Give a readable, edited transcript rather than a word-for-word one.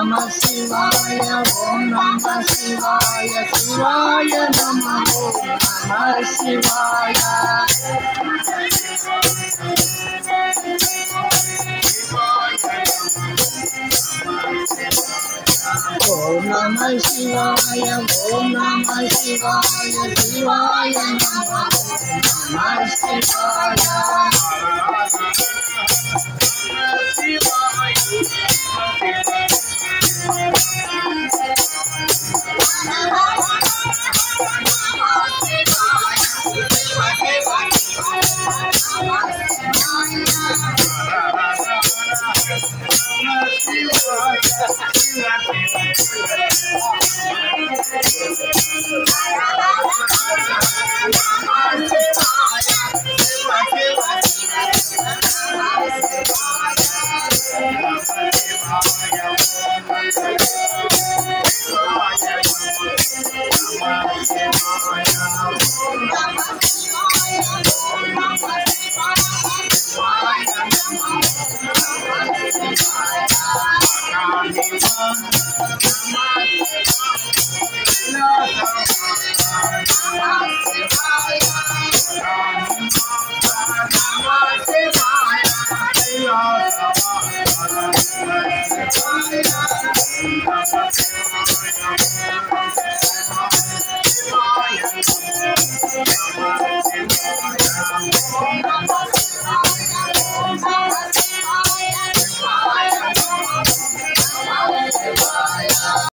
Namah Shivaya, Om Namah Shivaya, Shivaya Namah, Om Namah Shivaya. Om Namah Shivaya, Om Namah Shivaya, Shivaya Namah, Om Namah Shivaya.